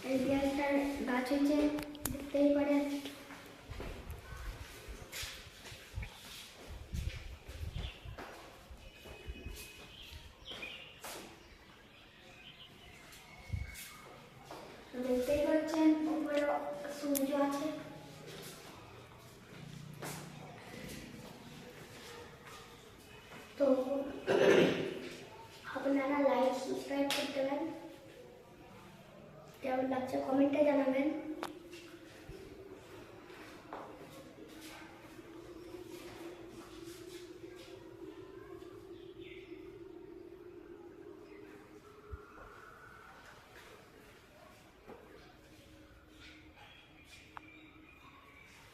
এই বিড়ালটার গাছ হয়েছে, দেখতেই পারেন। দেখতেই পাচ্ছেন উপরে সূর্য আছে। তো আপনারা লাইক সাবস্ক্রাইব করতে দেবেন, কেমন লাগছে কমেন্টে জানাবেন।